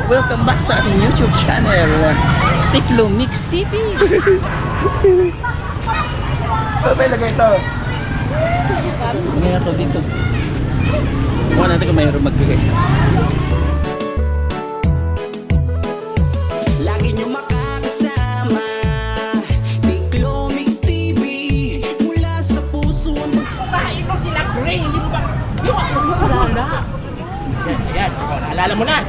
Welcome back sa ating YouTube channel, Tiklo Mix TV. May lagay ito. May ako dito. Kuha natin kung mayroon magbigay. Lagi nyo makakasama Tiklo Mix TV mula sa puso. Bakit ikaw sila gray? Hindi mo ba? Di ba? Wala. Ayan, naalala mo na.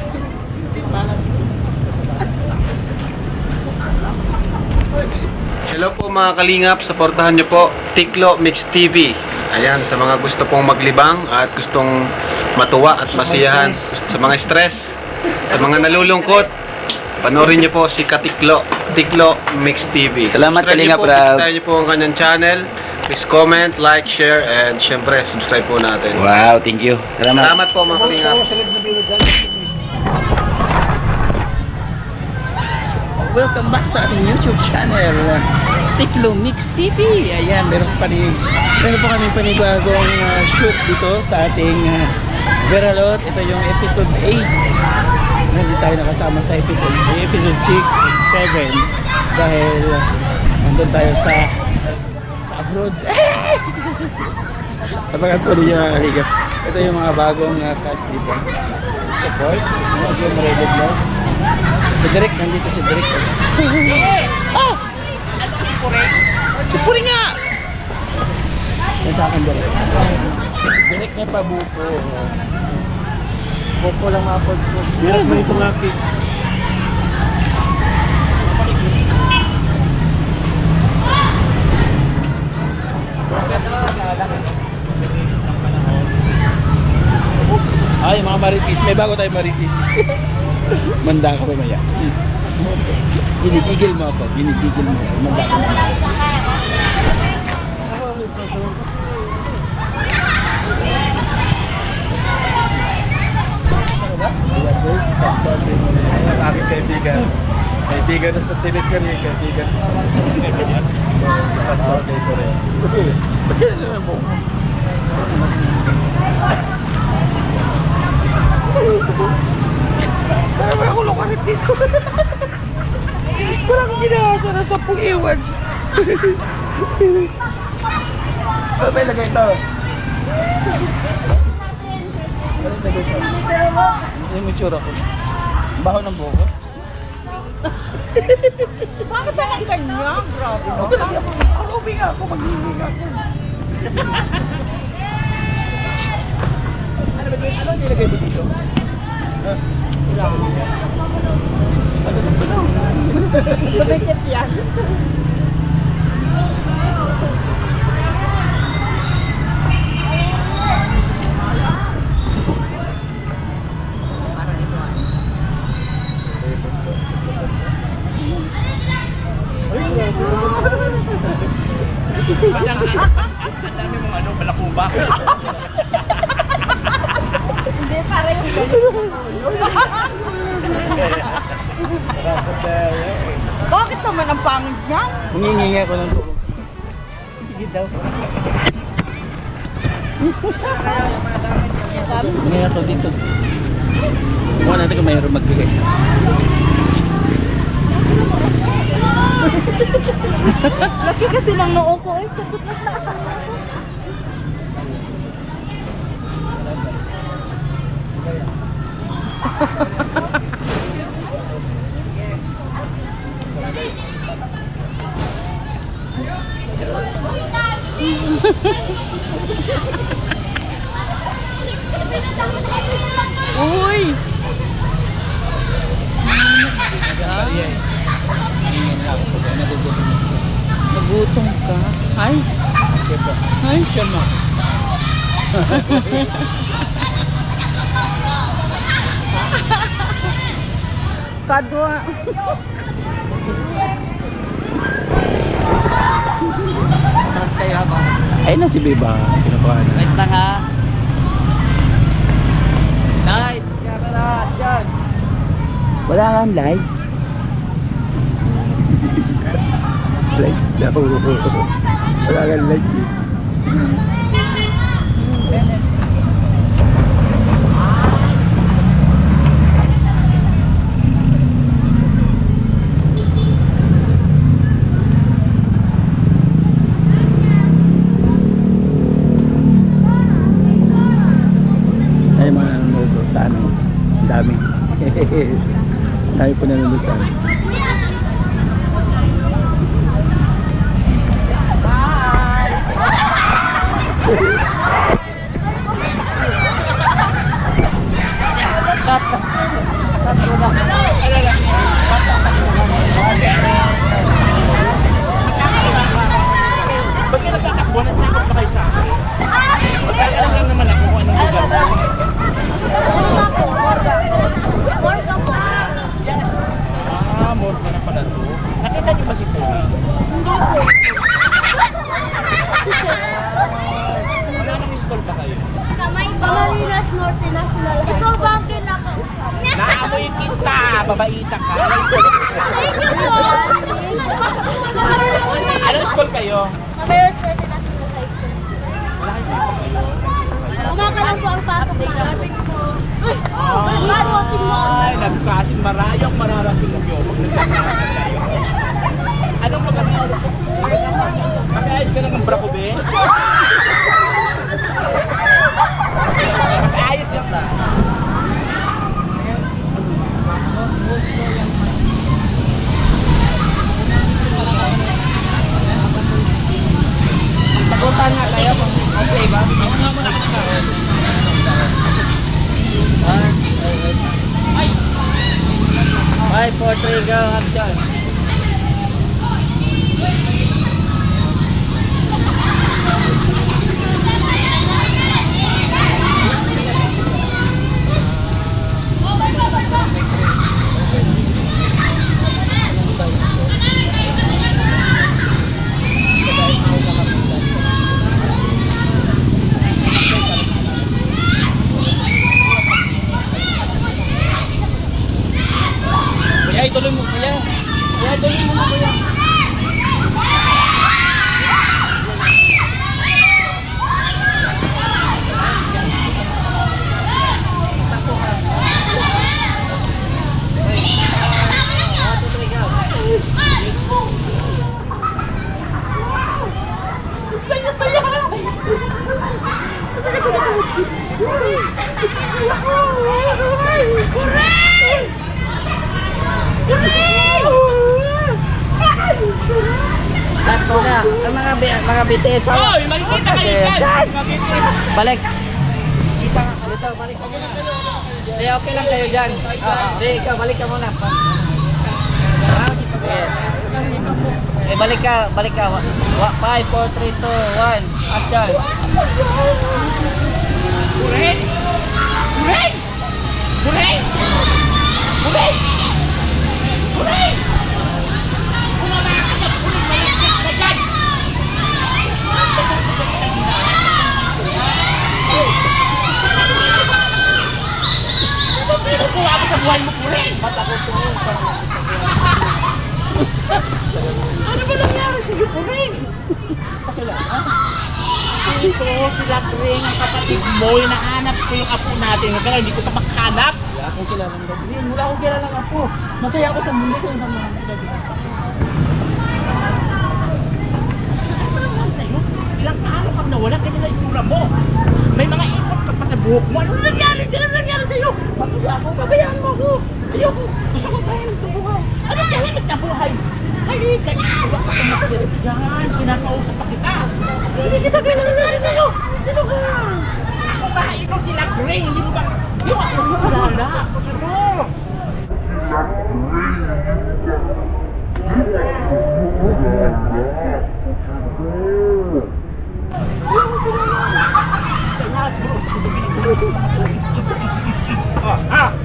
Hello po mga kalingap, supportahan nyo po Tiklo Mix TV. Ayan, sa mga gusto pong maglibang at gustong matuwa at masiyahan, sa mga stress, sa mga nalulungkot, panoorin nyo po si Katiklo, Tiklo Mix TV. Salamat, Kalingap Rab. Subscribe nyo po ang kanyang channel. Please comment, like, share, and syempre subscribe po natin. Wow, thank you. Salamat po mga kalingap. Welcome back sa ating YouTube channel, Tiklo Mix TV. Ayan, meron po kami panibagong shoot dito sa ating Veralot. Ito yung episode 8. Hindi tayo nakasama sa episode 6 and 7 dahil nandun tayo sa abroad. Tapagan po ninyo mga kaligap. Ito yung mga bagong cast dito. Support, yung Marilyn Vlog. Si Derek, nandito si Derek. Oh! Ano si Pure? Si Puri nga! Yan sa akin, Derek. Derek may pabuko. Buko lang ma-afford ko. Meron mo ito nga, Pig. Ay, mga maritis. May bago tayo maritis. Manda ka mamaya. Ginigigil mo ako. Ginigigil mo ako. Manda ka mamaya. Ang aking kaibigan. Kaibigan na sa Teleserye, kaibigan na sa Pastor Daytore. Alam mo. Ay, wala ko lukarit dito. Wala akong ginawa sa nasa iwan. May lagay ito. Yung itsura ko. Baho ng buko. Bakit naman ganyan? Grabe no? Alubing ako, magiging ako. Ano nilagay mo dito? Wala ko niya. Lumikit yan. Ang dami mong ano, balakuba. Hindi, pareho Bakit naman ang pangit niya? Humingi ako ng tulong. Sige daw. May ako dito. Kuha natin kung mayroon magbigay. Laki kasi ng noo ko eh. Uy! Nagutom ka? Ay? Ay, kama. Kadwa. Taras kayo ba? Ay na si Biba. Kinukuha na. Wait lang ha. Lights, camera, action. Wala kang light. Lights daw. Wala kang light. dami. Dami po nanonood sa amin. Ba't ka nagtatakbo? Nagtakot ba kayo sa akin? Magkakalang lang naman ako kung anong lugar. More ka na pala to. Nakita niyo ba si Puri? Wala nang school pa kayo? Camarinas Norte National. Ikaw ba ang kinakausap? Naamoy kita! Babaita ka! Thank you po! Anong school kayo? Camarinas Norte National High School. Wala kayo pa kayo? Umaka lang po ang pasok namin. Mag-walking mo Ay, nagkasin marayang mararating ng yun. Anong maganda? Pagkain ka ng brakobe? Pagkaayos lang na. Sagutan nga kayo kung okay ba? Ako nga muna kasi ka. Ay! 5, 4, 3, go, action! Kuya, ituloy mo kuya. Kuya, ituloy mo na kuya. Saya-saya! Tatlo na. Ang mga BTS. Hoy, makikita kayo dyan! Balik. Kita nga. Dito, balik ka muna. Kaya okay lang kayo dyan. Hindi, ikaw, balik ka muna. Balik ka. 5, 4, 3, 2, 1. Action. Buring! Buring! Buring! Buring! Buring! Bumaba ka sa buring! Malagyan ka dyan! Natutuwa ka sa buhay mo, Buring! Mata ko po. Ano ba nangyari sa'yo, Buring? Ito, sila Buring, ang kapatid mo, hinahanap ko yung apo natin. Hanggang hindi ko pa makahanap. Wala akong kilalang gabi. Wala akong kilalang apo. Masaya ako sa mundo ko yung mga gabi. Ano sa'yo? Ilang araw kang nawala, kanya na itsura mo. May mga ipot ka pa sa buhok mo. Ano nangyari dyan? Ano nangyari sa'yo? Masaya ako, babayaan mo ako. Ayoko, gusto ko tahimik na buhay. Ano tahimik na buhay? Ay, kanya ka pumatira dyan. Pinakausap pa kita. Hindi kita pinangyari sa'yo. Sino ka? Babae ito sila Gray, hindi mo ba? Di ba ako malala? Sino?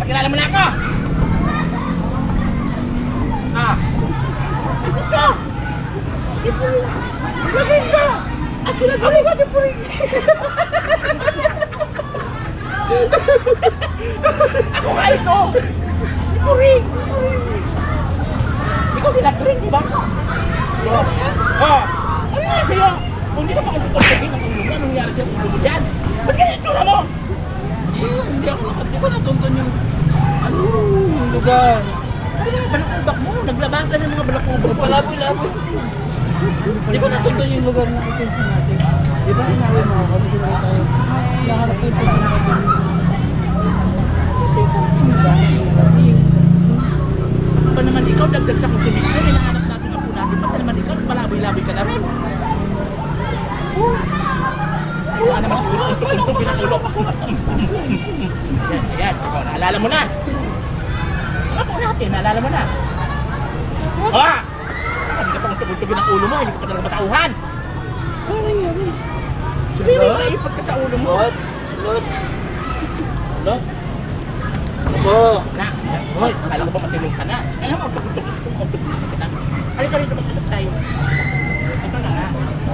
Pakilala mo na ako! Bakit ka? Si Puring! Laging ka! At kinagawa ko si Puring! Ako nga ito! Si Puring! Ikaw si Lagring, di ba? Ikaw na yan? Oo! Ano nangyari sa'yo? Kung hindi ka pa kung anong nangyari sa'yo kung mo dyan? Ba't ganyan itsura mo? Hindi ko natuntun yung lugar. Ano yung balakubak mo? Naglabasan ng mga balakubak mo. Palaboy-laboy. Hindi ko natuntun yung lugar na itinsin natin. Di ba inawi mo ako? Hindi na tayo. Nahanap ko yung itinsin natin. Pa naman ikaw, dagdag sa konsumismo, hinahanap natin ang po natin. Pati naman ikaw, palaboy-laboy ka na rin. Wala naman siguro kung tukong pinatulog. Ayan, ayan. O, naalala mo na. Ano po natin, naalala mo na. Ha! Hindi ka pang tubog-tubig ng ulo mo, hindi ka pa talaga matauhan. Ano nangyari? Hindi, naipot ka sa ulo mo. Lot. Opo. Na, hoy, akala ko ba matilong ka na? Alam mo, tugtog ka na. Halika rito, mag-usap tayo. Ito na nga.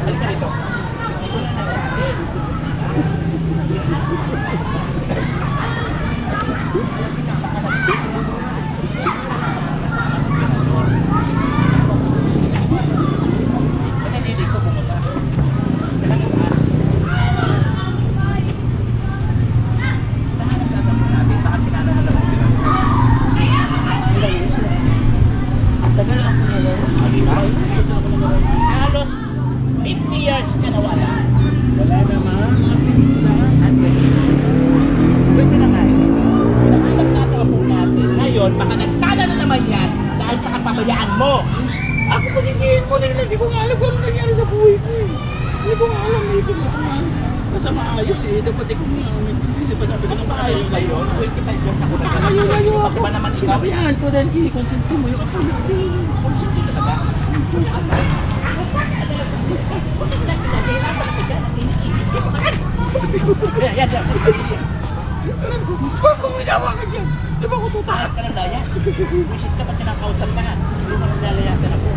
Halika rito. Ito na natin. Pagkadidig ko pumunta. Kailangan taas. Tagal ako na Halos 50 years ka na wala. Wala naman. Matigil na. Pwede na nga eh. Pinahanap natin ang po natin. Ngayon, baka nagtala na naman yan dahil sa kapabayaan mo. Ako pa sisihin mo nila. Hindi ko nga alam kung ano nangyari sa buhay ko eh. Hindi ko nga alam. Hindi ko nga alam. Basta maayos eh. Dapat ikaw nga. Hindi pa sabi ko na maayos Ayos kayo, 25 years na ko na Layo Bakit ako. ba naman ikaw? Pinabayaan ko dahil kinikonsente mo yung ako natin. Konsinti talaga. Yan, yan, yan. Huwag kong ginawa ka dyan. Di ba ako Takas ka ng daya. Wisit ka pa kinakausap ka na. Hindi mo nalalayasan ako.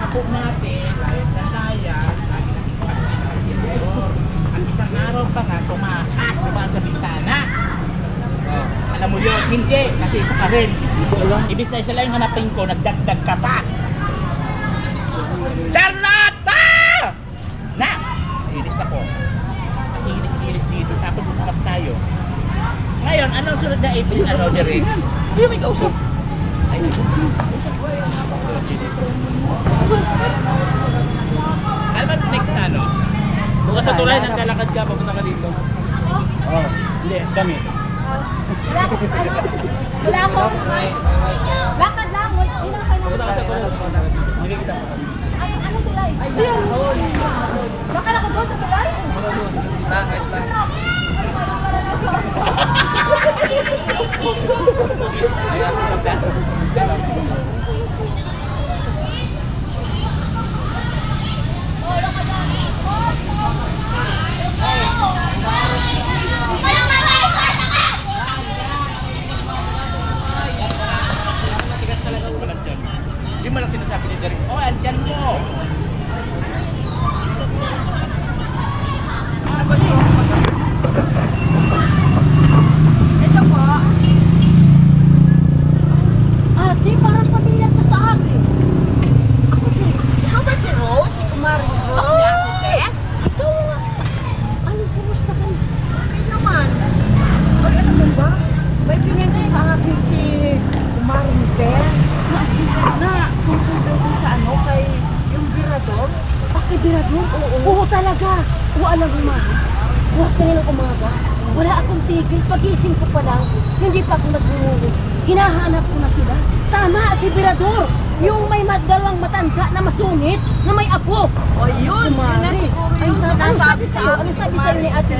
Ako natin, kahit na daya, lagi nakikipagkakilala. Ang isang araw pa nga, tumakas, diba sa bintana. Oh, alam mo yun? Hindi, kasi isa ka rin. Ibig na isa lang yung hanapin ko, nagdagdag ka pa. Charlotte! Na! Inis ako. Ang init-init dito, tapos usap tayo. Ngayon, anong sunod na ipin? Ano, Jerry? Hindi may kausap. Ay, alam mo, next na, no? Bukas sa tulay, naglalakad ka, papunta ka dito. Oh, hindi, kami. Wala akong... Lakad lang. Hindi na kayo Papunta ka sa tulay. Nakikita ko. Ano tulay? Ayun. Lakad ako doon sa tulay? Langit lang. Ayan, punta. Matigas talaga ako nandyan. Hindi mo lang sinasabi ni Derek, oh, andyan mo. Ito po. Ate, parang pamilya ka sa akin. Ikaw ba si Rose? Si Kumari Rose ni Ate Tess? Ikaw nga. Ano, kumusta ka? Okay naman. Ay, ano mo ba? May pinento sa akin si Kumari Tess na tungkol daw dun sa ano kay yung birador. Pakibirador? Oo talaga. Oo, alam mo, ma. Huwag kaninang umaga. Wala akong tigil. Pagising ko pa lang, hindi pa ako nagmumulog. Hinahanap ko na sila. Tama, si Birador. Yung may madalang matanda na masungit, na may apo. O yun, yun na siguro yung sinasabi sa akin. Ano sabi sa'yo ni Ate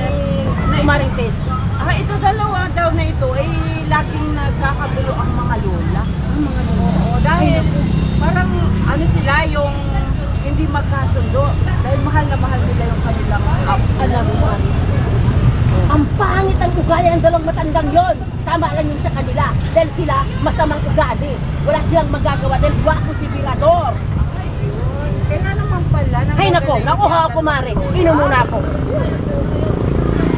Kumaring Tess? Ito dalawa daw na ito ay laging nagkakagulo ang mga lola. Ang mga lola. Oo, dahil parang ano sila yung hindi magkasundo. Dahil mahal na mahal nila yung kanilang apo. Alam mo, Mari. Ang pangit ang ugali ng dalawang matandang yon. Tama lang yun sa kanila. Dahil sila masamang ugali. Wala silang magagawa dahil wako si Birador. Ayun, kaya naman pala. Ay nako, nakuha ako, Mari. Inom muna ako.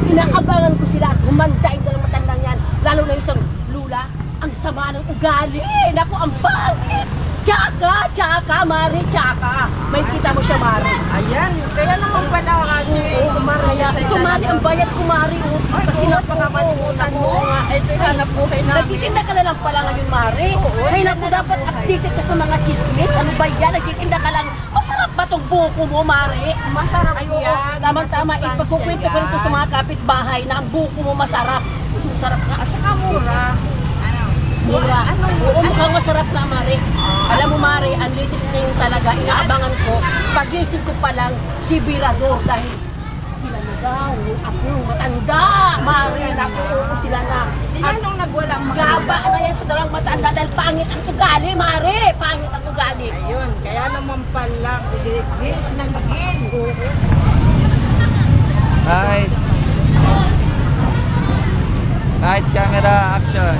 Inaabangan ko sila. Humanda yung dalawang matandang yan. Lalo na isang lula. Ang sama ng ugali. Naku, ang pangit. Tsaka, Mari, tsaka. May kita mo siya, Mari. Ayan, kaya naman pala kasi Umari Kaya ito, Mari, ang bayad ko, Mari. Oh. Ay, Kasi oo, baka malimutan mo nga. Ito yung hanap buhay namin. nagtitinda ka na lang pala ngayon, Mari. Ay, naku, dapat updated ka sa mga chismis. Ano ba yan? Nagtitinda ka lang. Masarap ba tong buko mo, Mari? Masarap Ay, oo, yan. tama-tama. Masustansya Ipagkukwento ko rin to yan. sa mga kapitbahay na ang buko mo masarap. Masarap nga. At saka mura. Mura. Oo, mukhang masarap na, Mari. Alam mo, Mari, ang latest ngayon talaga, inaabangan ko, pagising ko pa lang, si Birador dahil sila na daw, ako, matanda, Mari, naku, oo, sila na. Sila nung nagwala ang Gaba na yan sa dalawang matanda dahil pangit ang ugali, Mari, pangit ang ugali. Ayun, kaya naman pala, dilit na magin. Lights. Lights, camera, action.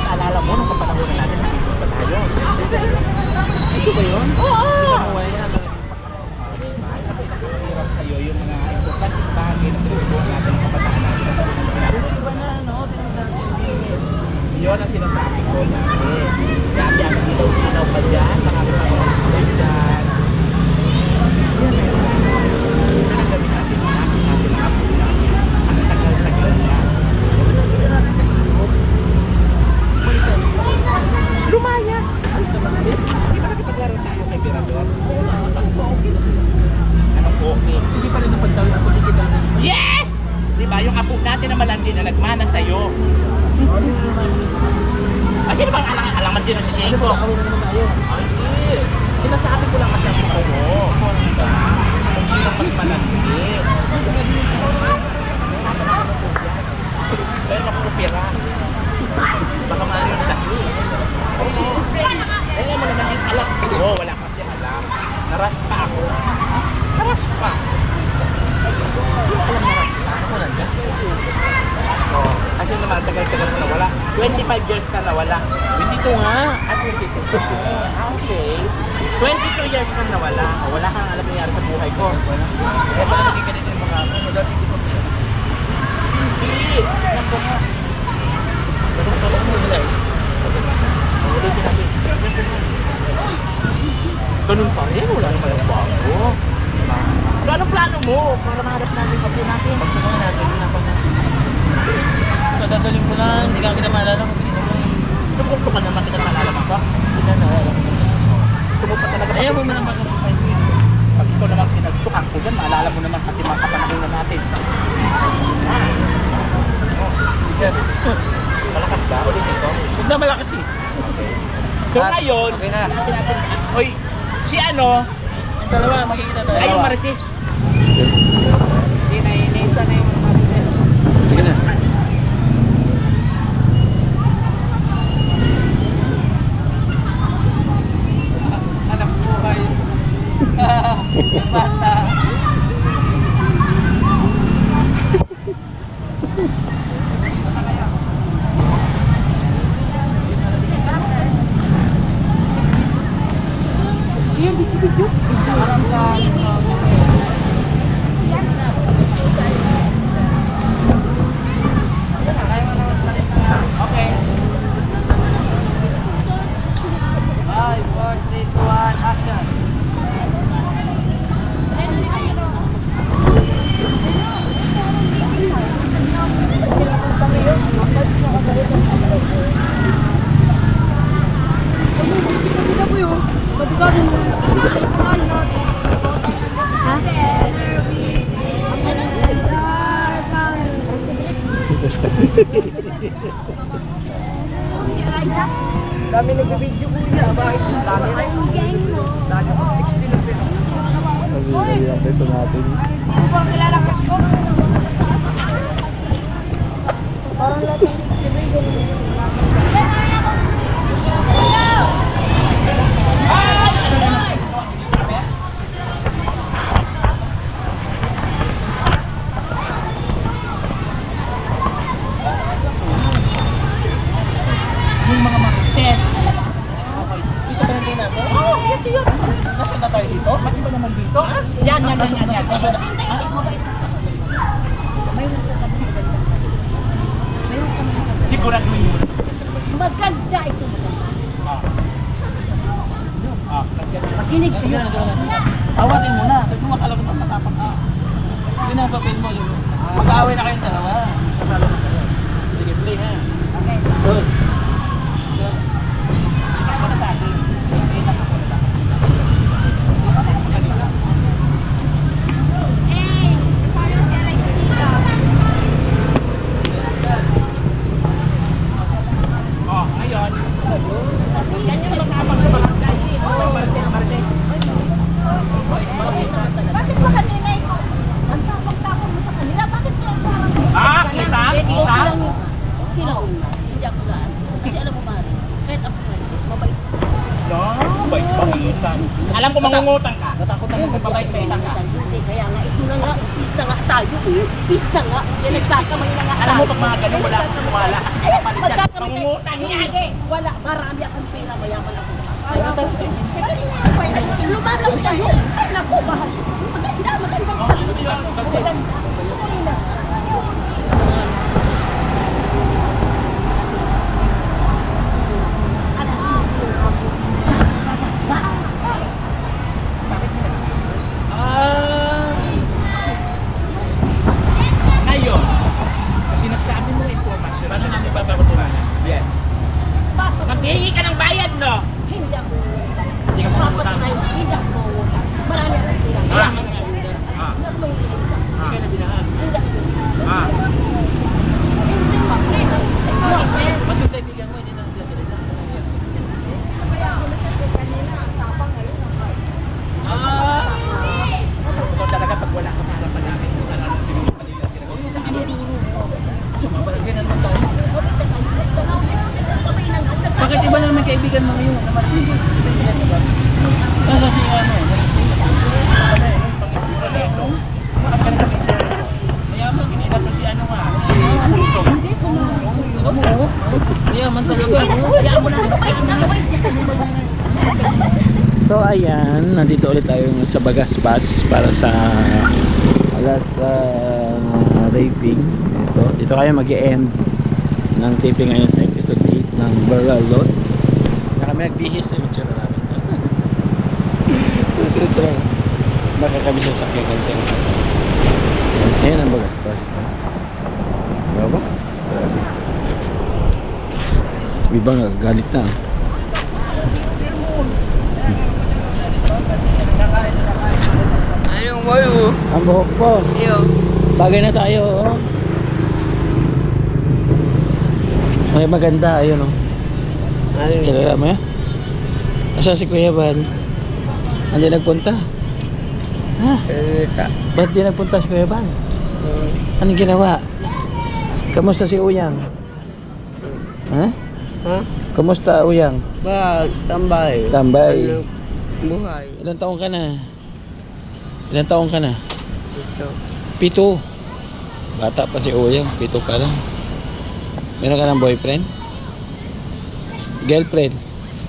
Alala mo nung kapanahonan natin, nandito pa tayo. Ito ba yun? Oo! Hirap sa'yo yung mga importanteng bagay na pinagbuhan natin ng kabataan natin. Yun ang sinasabi ko natin. Dati ang ilaw-ilaw pa dyan, mga kapanahonan dyan. Pinagamin natin, natin ang kapuna. Ang tagal-tagal na. Lumaya! Hindi ba nakipaglaro tayo kay Birador? Anong okay? Sige pa rin ang pagtawid ako. Sige pa rin. Yes! Di ba yung apo natin na malandi na nagmana sa'yo? Sino bang alaman din si Shinko? Kami na naman tayo. Ay, hindi. Sinasabi ko lang kasi ang totoo mo. Diba? Kung sino mas malandi. Pero makupira. Baka maano yung dahil. Kaya mo naman yung alam ko. Wala kasi alam. Naras pa ako. Naras pa. Hindi mo alam naras pa. Ako lang yan. Oh, kasi naman tagal-tagal mo nawala. 25 years ka nawala. 22 nga. At 22. Okay. 22 years ka nawala. O, wala kang alam nangyari sa buhay ko. Kaya pala naging ganito yung mga ako. Dati hindi ko hindi. Nako nga. Tulong mo nila eh. Ulitin natin. Ganun pa rin. Wala naman ang bago. Diba? Pero anong plano mo? Para mahanap natin yung kapit natin. Pagsamahan natin. Ginapag natin. Kadadaling ko lang. Hindi ka kita maalala kung sino mo. Tumulong ka naman kita maalala mo ba? Hindi na naalala mo. Tumulong pa talaga. Ayaw mo naman makapagpapay ko yun. Pag ikaw naman pinagtukan ko dyan, maalala mo naman pati mga kapanahonan natin. Malakas ba? Ulit ito? Huwag na malakas eh. Okay. So ngayon, okay na. Hoy, si ano? Yung dalawa, makikita tayo. Ay, yung Marites. Sinainita na yung Marites. Sige na. Anak buhay. Bata. Okay. 5, 4, 3, 2, 1, action. Dami nag-video ko niya. Bakit? Dami na yun. Dami ko. 60 na pino. Ang peso natin. Parang Nasa na? Hindi, mabait ka. Mayroon ka kami maganda. Mayroon kami maganda. Siguraduhin mo. Maganda ito maganda. Ah. Makinig kayo. Tawatin mo na. Sabi mo, akala ko naman matapang ka. Pinapapin mo yun. Mag-aaway na kayong dalawa. Kasalo na kayo. Sige, play ha. Okay. Good. Eh, paano kaya sa sika? Oh, ngayon. Yan yung magkabang sa barangay. Oh, Marte. Bakit ba kanina ikaw? Ang tapang-tapang mo sa kanila, bakit kaya parang... Ah, kita. Okay lang. Hindi ako gaan. Kasi alam mo, Mari, kahit ako Marites, mabait. No, bait-baitan. Alam ko mangungutang ka. Natakot ako kung Mabait-baitan ka. Hindi, kaya nga, ito na nga, pista nga tayo eh. Pista nga, yan nagkakamay na nga Alam mo, tayo. pag mga ganun, wala akong kumala. Kasi may kapalit yan. Magkakamay tayo. Mangungutang yan. Hindi, wala, marami akong pera, mayaman ako. Lumalang tayo. Ay, naku, bahas. Maganda, magandang Oh, ano yun? Maganda. Sorry na. Ngayon, sinasabi mo yung impormasyon. Paano namin papatutunan? Yan. Maghihingi ka ng bayad, no? Hindi ako. Hindi ka mangungutang. Hindi ako. Marami akong pera. Ah. Hindi Ah. ako may pera. Hindi ka na binahan. Hindi ako. Ah. Ba't yung kaibigan mo hindi na nagsasalita? Ah. Ito talaga pag wala ka harapan namin. Sige mo kanila. Sumabalagay na naman tayo. Bakit iba naman kaibigan mo ngayon? Kaibigan mo ba? Nasa si ano? Mayaman, hindi na si ano nga. Mayaman talaga. Kaya mo na. So ayan, nandito ulit tayo sa Bagaspas para sa last raping. Dito kayo mag-e-end ng taping ngayon sa episode 8 ng Baralot. Na kami nagbihis na yung tsura namin. Baka kami sa sakyan konti. Ayan ang Bagaspas. Diba? Grabe. Si Bibang nagagalit na. Anong mo? Ang buhok po. Iyo. Bagay na tayo, oh. May maganda, ayun, oh. Kilala mo yan? Asa si Kuya Van? Hindi nagpunta? Ha? Ba't di nagpunta si Kuya Van? Anong ginawa? Kamusta si Uyang? Ha? Ha? Kamusta Uyang? Ba, tambay. Tambay. Ano, buhay. Ilang taong ka na? Ilang taong ka na? Ito. 7. Bata pa si Uyang, 7 pa lang. Meron ka ng boyfriend? Girlfriend?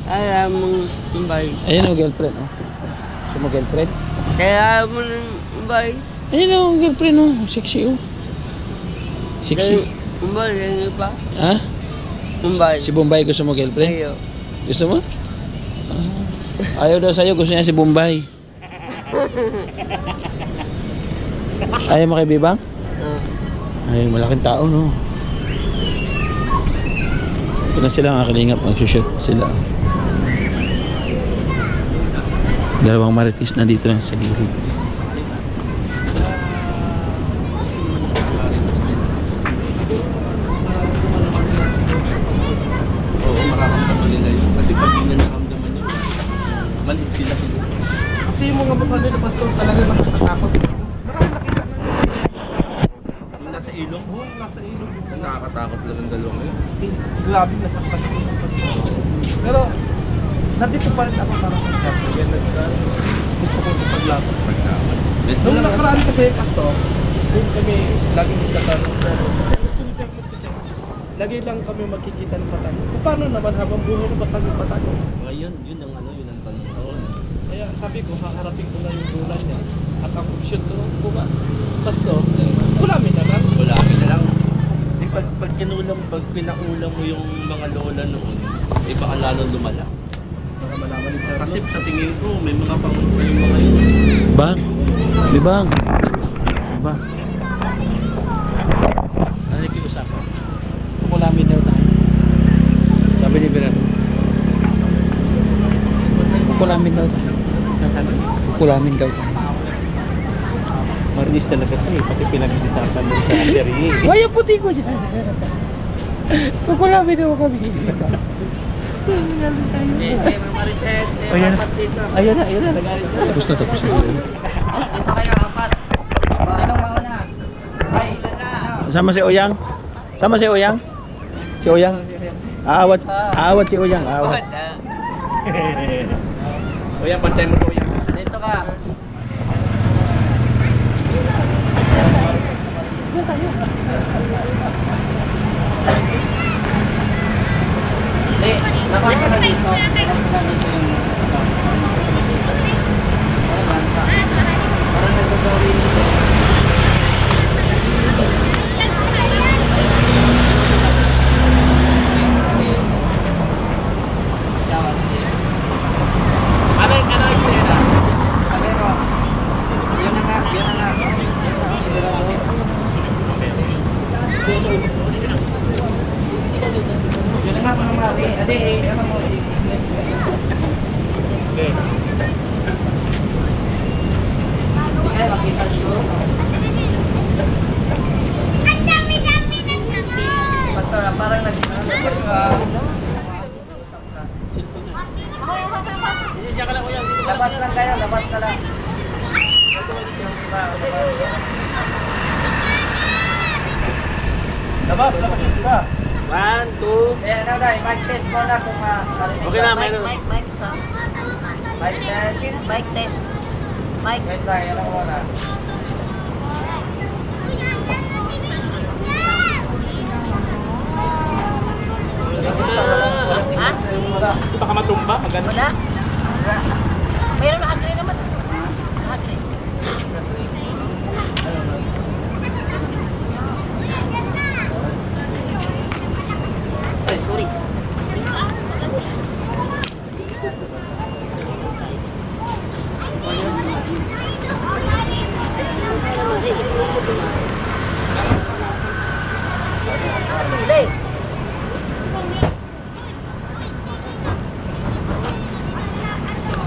Alam mong tambay. Ayun o, girlfriend, oh. Gusto mo girlfriend? Kaya mo ng tambay. Ayun o, girlfriend, oh. Sexy, oh. Sexy. Tambay, yan pa. Ha? Tambay. Si Bombay gusto mo girlfriend? Ayo. Gusto mo? Ayaw daw sa'yo, gusto niya si Bombay. Ayaw mo kay Bibang? Ay, malaking tao, no? Ito na sila mga kalingap, magsushoot sila. Dalawang marites na dito lang sa gilid. Oo, mararamdaman nila yun. Kasi pag hindi na naramdaman yun, malit sila. Kasi yung mga mukha nila, pastor, talaga nakakatakot. Marami nakita na. Yung nasa ilong, Oo, nasa ilog. nakakatakot lang ang dalawang yun. Grabe, nasaktan ko ng pastor. Pero, nandito pa rin ako para mag-chat. Kaya gusto ko ipaglaban. Nung nakaraan kasi, pastor, doon kami laging nagtatanong sa kasi gusto ni Jacob kasi lagi lang kami magkikita ng Batangas. Kung paano naman habang buhay ng Batangas? Ngayon, yun ang ano, yun ang tanong ko. Kaya sabi ko, haharapin ko na yung dulan niya. At ang option to, buka. Pasto. Ulamin na lang. Ulamin na lang. Pag kinulang, pag pinaulam mo yung mga lola noon, baka lalo lumala. Kasi sa tingin ko, may mga may mga yun. Bang! Di bang? Ba? Ano yung usapan? Kukulamin daw tayo. Sabi ni Bernardo. Kukulamin daw tayo. Kukulamin daw tayo. Marnis talaga ito eh, pati pinag-isapan mo sa Derry. Ay, ang puti ko dyan. Kukulamin daw kami. Yes, kay Ma'am Marites, kay Ayan. apat dito. Ayun na, nagalit na. Tapos na. Dito kayo, apat. Sinong mauna? Ay, Sama si Oyang? Sama si Oyang? Si Oyang? Aawat si Oyang. Aawat. O yan, pantay mo to yan. Dito ka. Hindi, labas ka na dito. Labas ka na dito yung... Parang nagdodori nito. Ano yung eksena? Sabi ko, yun na nga. Yun na nga mga mami. Ade, ano mo, Okay. hindi kayo makita siguro. Pastor, parang labas lang kayo, labas ka lang. Labas ka. 1, 2. Eh, ano dahil, mic test mo na kung marinig Okay na, meron. Mic test. Mic test. Mic. Wait lang, yan ang muna. Ha? Baka matumba, maganda. Wala. Mayroon na agri naman. Agri. Ay, sorry. Hey.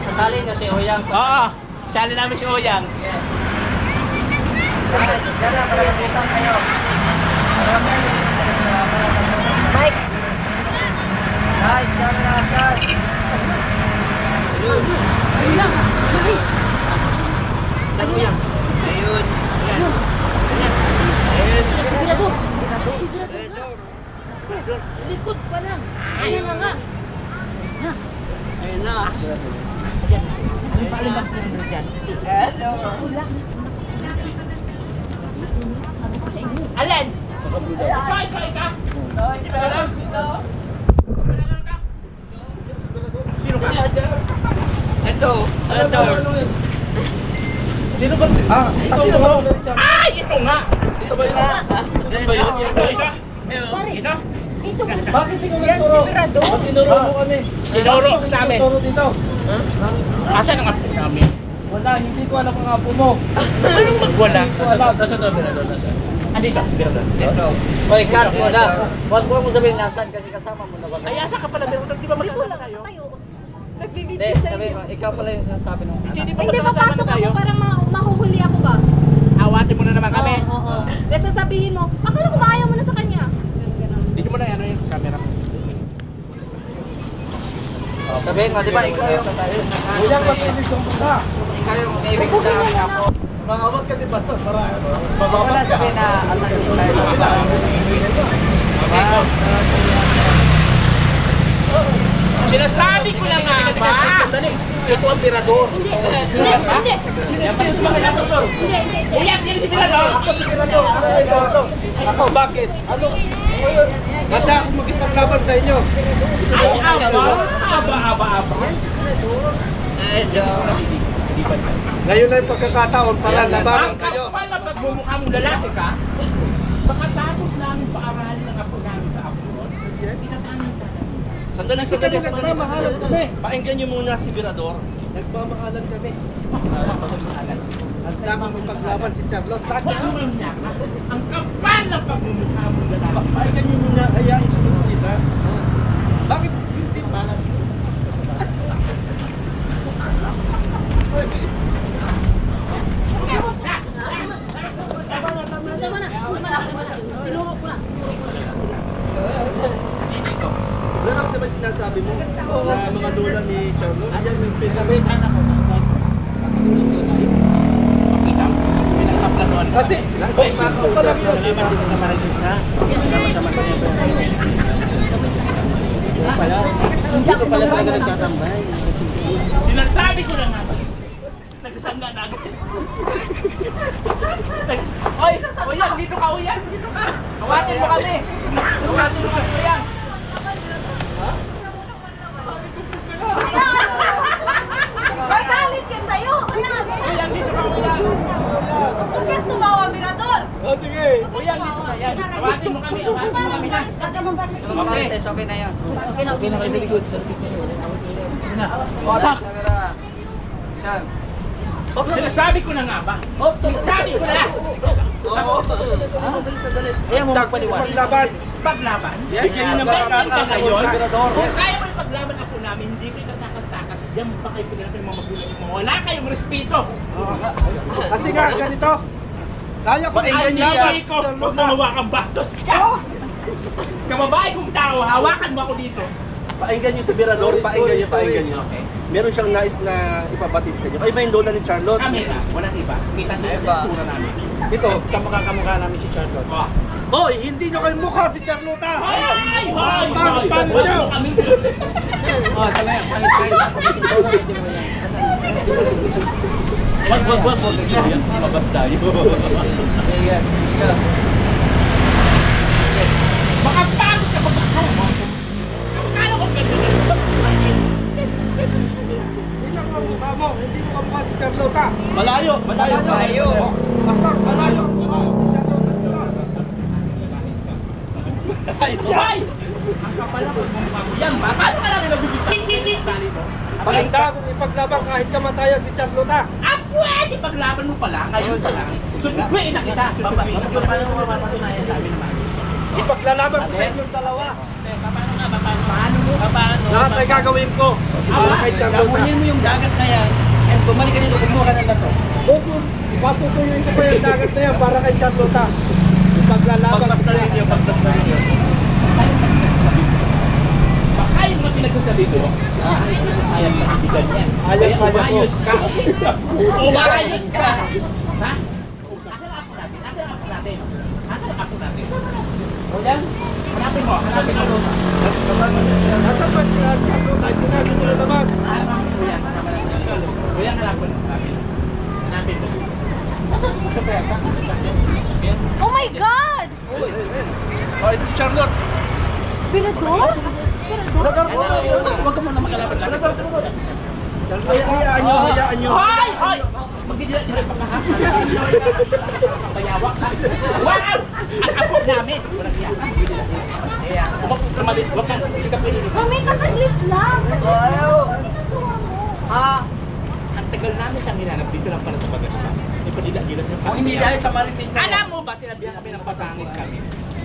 Sasali nyo si Oyang. Oo, sali namin si Oyang. Diyan na, para nakita kayo. Mike. Guys, camera, guys. Ayun lang. Dali. Ayun. Sigurado. Likod pa lang. Ayun na nga. Ha? Ayun na. Alin? Sino ba? Ito. Sino ba? Sino ba? Ito nga. Ito ba yun? Ito ba yun? Ito? Ito ba? Bakit yan si Mirador? Tinuro mo kami. Tinuro ka sa amin. Tinuro dito. Asan ang apo namin? Wala, hindi ko alam ang apo mo. Anong magwala? Nasaan na Mirador? Nasaan? Andito, si Mirador. Dito. Oy, cut mo na. Huwag mo sabihin nasan kasi kasama mo na ba? Ay, asa ka pala Mirador? Di ba magkasama kayo? Hindi, sabihin mo, ikaw pala yung sinasabi ng anak. Hindi ba Hindi, magkasama papasok na kayo? ako para mahuhuli ako ba? Awatin mo na naman kami. Oo. Kasi sabihin mo, akala ko ba ayaw mo na sa kanya? Dito mo na ano yung camera mo. Sabihin mo, di ba ikaw yung... Uyang, mag-ibig kong punta. Ikaw yung ibig sa amin ako. Mangawat ka din, Pastor, para ano. Huwag mo na sabihin na asan yung tayo. Sinasabi ko lang nga ba? Ito ang Mirador. Hindi. Hindi. Uyang, sino si Mirador? Ako si Mirador. Ako, bakit? Ano? Ganda akong magipaglaban sa inyo. Ay, aba. Di ba? Ngayon na yung pagkakataon para labanan kayo. Ang kapal na pagmumukha mong lalaki ka, baka tapos namin paaralin ang apo namin sa abroad. Tinatanin ka. Sandali. Nagmamahalan kami. Pakinggan niyo muna si Virador. Nagmamahalan kami. Nagmamahalan. Ang damang paglaban si Charlotte. Tataman niya ka. Ang kapal na pagmumukha mong lalaki. Pakinggan niyo muna, ayain siya magsalita. Bakit hindi malam? Tinuro ko na. Ano lang ba sinasabi mo na mga lola ni Charlotte? Ayan yung pinagkabitan ako. Pinagkaplanuan ko. Kasi, Salamat dito sa Marites ha. Salamat sa Marites. Dito pala talaga nagtatambay. Sinasabi ko na nga. Nagsasanga na agad. Oy! Uyan! Dito ka! Uyan! Dito ka! Hawatin mo kami! Hawatin mo kami! Uyan! Magalit ka sa'yo! Uyan! Dito ka! Uyan! Huwag kang tumawa, Mirador! Oh, sige! Uyan! Dito ka! Yan! Hawatin mo kami! Hawatin mo kami na! Okay! Okay na yan. Okay na. Very good. Otak! Sinasabi ko na nga ba? Sinasabi ko na! Ayaw mo magpaliwanag. Paglaban. Paglaban? Yes. Bigyan nyo ng pagkakita ngayon. Mirador. Kung kaya mo ipaglaban ako namin, hindi kayo tatakas-takas. Diyan pa kayo pinatay ng mga magulang yung mga wala kayong respeto. Kasi nga, ganito. Kaya ko Ay, yung laban. hindi ko. Huwag mo hawakang bastos ka. Kababae kong tao, hawakan mo ako dito. Pakinggan niyo si Virador, pakinggan niyo. Okay. Meron siyang nais na ipabatid sa inyo. Ay, may lola ni Charlotte. Kami na, walang iba. Kita niyo yung sura namin. Ito. Kamukha namin si Charlotte. Oh. Hoy, hindi nyo kayo mukha si Charlotte. Ay! Hoy! Paano nyo? Oh, sama yan. Wag. Mabab tayo. Baka pagod ka pagkakaw mo. Kano kung gano'n? Tingnan mo ang mukha mo, hindi mo kamukha si Charlotte. Malayo. Pastor, malayo. Ay! Ang kapal na pagmumukha mo yan. Paano ka namin nabibigyan? Tali mo. Pakita kung ipaglaban kahit kamatayan si Charlotte. Ah, pwede paglaban mo pala. Ngayon pa lang. Subuhin na kita. Paano mo mapatunayan sa amin naman? Ipaglalaban ko sa inyong dalawa. Paano? Lahat ay gagawin ko para kay Charlotte. Gamunin mo yung dagat na yan. And bumalik ka dito, kumuha ka ng bato. Papupuyuin ko pa yung dagat na yan para kay Charlotte. Ipaglalaban ko sa inyo. Baka yung mga pinagsasabi ko, ayang nasibigan yan. Ayang kaya ko. Umayos ka. Umayos ka. Ha? Asan ang apo natin? O yan? Hanapin mo ang lota. Nasa pa si Charlotte ay sinabi nila naman. Kuya, hanapin mo namin. Hanapin mo. Oh my God! Oh, ito si Charlotte. Mirador? Mirador? Huwag ka muna makalaban-laban. Hayaan nyo. Hoy! Magdidila pagkahapon. Bayawak ka. Wow! Ang apo namin. Walang yan. Huwag kang pwede. Mami, kasaglit lang! Ang tagal namin siyang hinanap dito lang pala sa Bagaspa. Ipadila-dila siya. Kung hindi dahil sa Marites na. Alam mo ba, sinabihan kami ng patangit kami.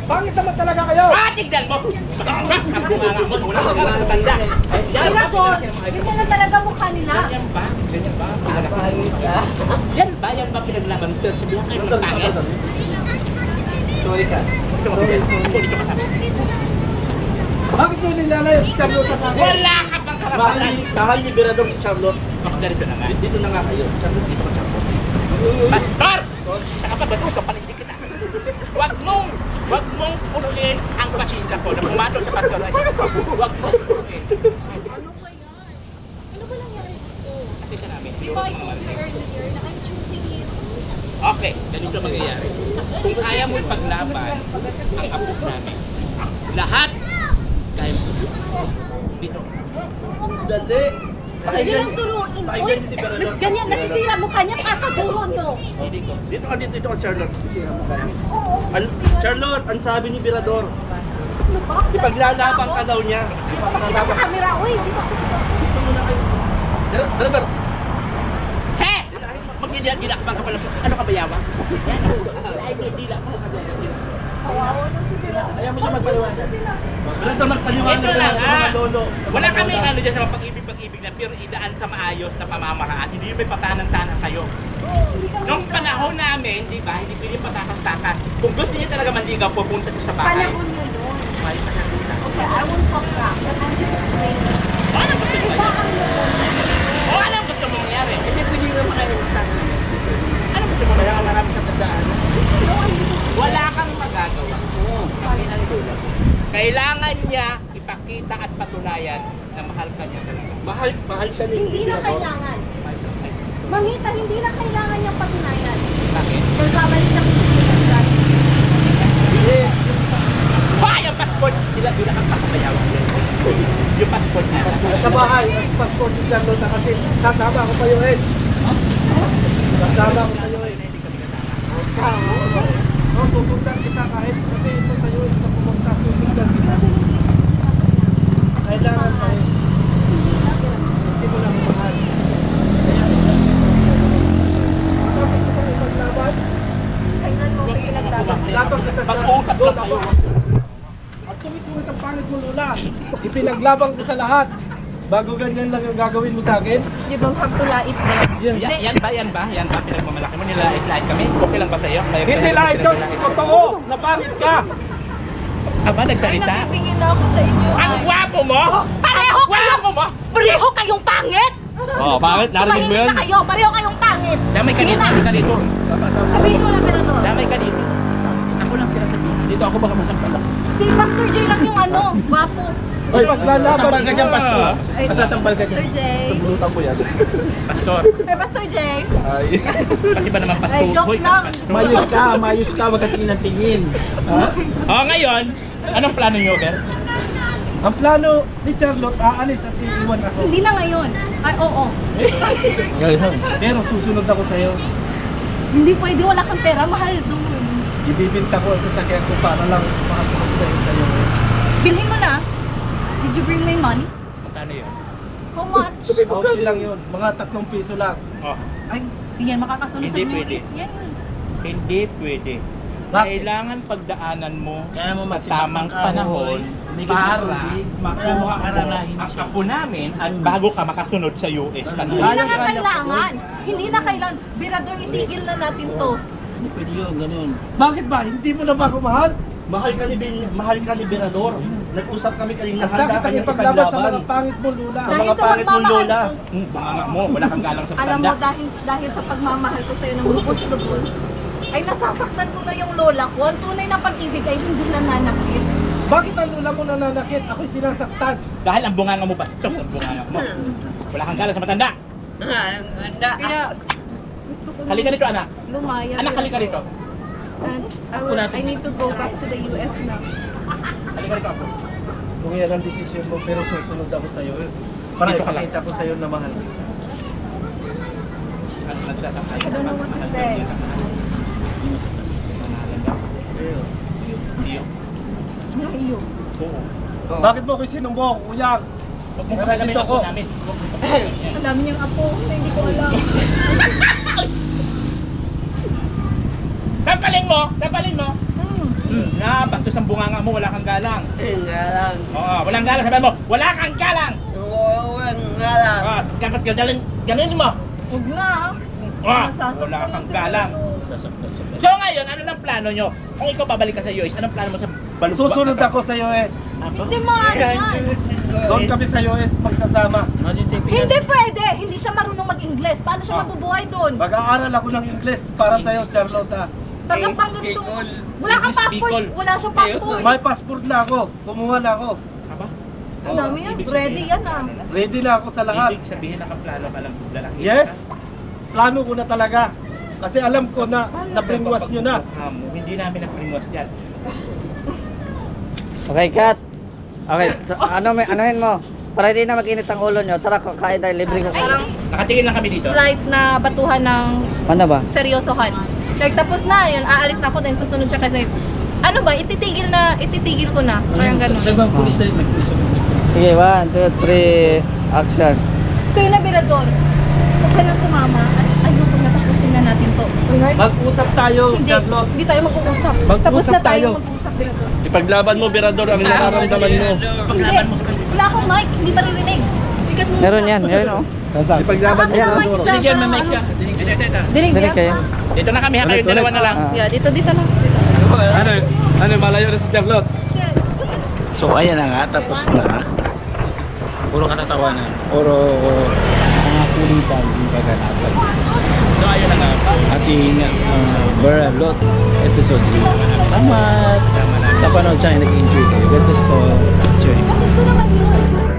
Pangit naman talaga kayo. Tignan mo! Bagas ang bunganga mo. Wala ka lang tanda. Mirador! Ganyan na talaga mukha nila. Ganyan ba? Yan ba pinaglaban mo? Sabihan kayo ng pangit. Sorry ka. Dito ka sa amin. Bakit nyo nilalayo si Charlotte sa akin? Wala ka pang karapatan. Mahal ni Virador si Charlotte. Bakit ganito na nga? Dito na nga kayo. Charlotte, dito ka Charlotte. Pastor! Isa ka pa ba ito? Kapalindig kita. Huwag mong punuin ang pasensya ko na pumatol sa pastor. Huwag mong punuin. Ano ba yan? Ano ba nangyari dito? Nakita namin. Di ba I told you earlier na I'm choosing you? Okay, ganito mangyayari. Kung kaya mo ipaglaban ang apo namin, lahat kaya mo. Dito. Dali. Hindi lang turuan. Uy, ganyan, nasisira mukha niya, kakaduro niyo. Dito ka, Charlotte. Charlotte, ang sabi ni Birador, Ano ba? ipaglalabang ka daw niya. Pakita sa camera, uy. Birador, He! magdidila ka pala. Ano ka ba yawa? Ay, dila ka. Ayaw mo siya magpaliwanag. Birador, magpaliwanag Ito ka lang, sa mga lolo. Wala kami ano dyan sa pag-ibig na pero idaan sa maayos na pamamaraan. Hindi yung may patanan-tanan kayo. Nung panahon namin, di ba, hindi pwede patakas-takas. Kung gusto niya talaga maligaw, pupunta siya sa bahay. Panahon niyo doon. May panahon na. Okay, I won't talk back, but I'm just explaining. Ano gusto mo Iba mangyari? ang O ano ang gusto mo mangyari? Hindi pwede nga maka-instant. Ano gusto mo mangyari? Marami siyang tandaan. Wala kang magagawa. Kailangan niya ipakita at patunayan na mahal ka niya talaga. Mahal siya ni Hindi na kailangan. Mamita, hindi na kailangan niyang patunayan. Bakit? Kung babalik na kung Pa! Yung passport! Sila kang kakabayawan. Yung passport niya. Sa bahay, passport ni Charlotte kasi kasama ko pa yung Ed. Kasama ko pa yung Ed. Pupuntan kita kahit kasi ito sa US na pumunta. Pupuntan kita. Kailangan pa rin. Hindi mo lang mahal. Tapos ito ang ipaglaban. kailan mo pinaglaban. Tapos kita sa Pag-uusap lang kayo. At sumitulit ang pangit mo, Lula. Ipinaglabang ko sa lahat. Bago ganyan lang yung gagawin mo sa akin. You don't have to lie it there. Yan. Yan ba? Pinagmamalaki mo. Nilait-lait kami. Okay lang ba sa'yo? Hindi lang ikaw, totoo, napangit ka. Aba, Ay, nagsalita? nabibigyan na ako sa inyo. Ang gwapo mo! Pareho Gwapo mo! Pareho kayong pangit! Oh, pangit, narinig mo yun? Tumahimik na kayo, pareho kayong pangit! Damay ka Sige dito, na. damay ka dito. Sabihin mo na, Berador. Damay ka dito. Ako lang sila sabihin. Dito ako baka masampala. Si Pastor J lang yung ano, gwapo. Hoy, paglalaban Sampal ka dyan, Pastor. Ay, Masasampal ka dyan. Pastor J. Bulutan ko yan. Pastor. Ay, Pastor J. Ay. Kasi ba naman pastor? Ay, joke Hoy, lang. Mayos ka, wag ka tingin ng tingin. Oh, ngayon, anong plano niyo, Ber? Ang plano ni Charlotte, aalis at iiwan ako. Hindi na ngayon. Ay, oo. Pero susunod ako sa'yo. Hindi pwede, wala kang pera, mahal doon. Ibibinta ko ang sasakyan ko para lang makasunod sa'yo. Bilhin mo na. Did you bring my money? Magkano yun? How much? Okay lang yun, mga 3 piso lang. Oh, Ay, di yan makakasunod sa Hindi inyo. pwede. Yan. hindi pwede. Bakit? Kailangan pagdaanan mo Kaya mo sa magsimang tamang kahoy, panahon may para ganun, makuha mo aranahin ang siya. apo namin at bago ka makasunod sa US. Hindi na nga kailangan. Hindi na kailangan. Birador, itigil na natin to. Hindi pwede yun, ganun. Bakit ba? Hindi mo na ba ako mahal? Mahal ka ni Berador. Nag-usap kami kanina, Ang handa dapat ka ang niyang ipaglaban sa ipaglaban. mga pangit mo, Lula. Sa Dahil mga sa pangit mong pagmamahal lola. Banga mo, wala kang galang sa Alam mo, matanda. dahil sa pagmamahal ko sa'yo ng lubos-lubos, ay nasasaktan ko na yung lola ko. Ang tunay na pag-ibig ay hindi nananakit. Bakit ang Lula mo nananakit? Ako'y sinasaktan. Dahil ang bunganga mo bastos ang bunganga mo. Wala kang galang sa matanda. Kaya, gusto ko Halika dito, anak. lumaya. Anak, halika dito. And I need to go back to the US now. Halika dito ako. Kung yan ang desisyon mo, pero susunod ako sa'yo. Para Dito ka lang. ipakita ko sa'yo na mahal kita. Ano nagsasakay? I don't know what to say. Iyo. Ano iyo? Oo. Bakit mo ako'y sinumbong, uyang? Huwag mo kami Dito ako ko. namin. Ang dami niyang apo na hindi ko alam. Kapaling mo! Kapaling mo! Hmm. Na, bastos ang bunganga mo, wala kang galang. Galang. Oo, walang galang. Sabi mo, wala kang galang! Walang galang. Oo, dapat ganin mo. Huwag na. Wala kang galang. So ngayon, ano lang plano nyo? Kung ikaw babalik ka sa US, anong plano mo sa balubak? Susunod ako sa US. Hindi maaari yan. Doon kami sa US magsasama. Hindi pwede. Hindi siya marunong mag-Ingles. Paano siya mabubuhay doon? Mag-aaral ako ng Ingles para sa'yo, Charlotte. Tagapangit to. Wala kang passport. Wala siyang passport. May passport na ako. Kumuha na ako. Aba? Ang dami yan. Ibig Ready sabihin- yan ah. Ready na ako sa lahat. Ibig sabihin nakaplano ka lang lalaki. Yes. Plano ko na talaga. Kasi alam ko na na-brainwash nyo na. Hindi namin na-brainwash dyan. Okay, cut. Okay, so, anuhin mo. Para hindi na mag-init ang ulo nyo, tara kain tayo, libre ko kayo. Parang Nakatingin lang kami dito. slight na batuhan ng Ano ba? seryosohan. Like tapos na yun, aalis na ako din susunod siya kasi ano ba, ititigil ko na. Parang ganun. Sa ibang pulis na rin, may pulis ako. Sige, 1, 2, 3, action. So yung nabirador, huwag ka lang sumama at ayoko natapusin na natin to. Alright? Mag-usap tayo, Hindi, Carlo. hindi tayo mag-uusap. Mag-usap Tapos na tayo tayo. mag-usap, Birador. Ipaglaban mo, Birador, ang nararamdaman mo. Hindi, wala akong mic, hindi maririnig. Bigat mo. Meron yan, yun o. Ipaglaban mo, Akin ang mic Birador. isa. Diyan, may mic siya. Dinig Dinig kayo. Dito na kami ha, kayo dalawa na lang. Ah. Yeah, dito na. Ano, malayo na si Charlotte. So ayan na nga, tapos na. Puro katatawanan. Puro mga kulitan yung kaganapan. So ayan na nga, ating Beralot episode 3. Salamat sa panood sa akin, nag-enjoy kayo. God bless po, sir. Bakit ko naman yun?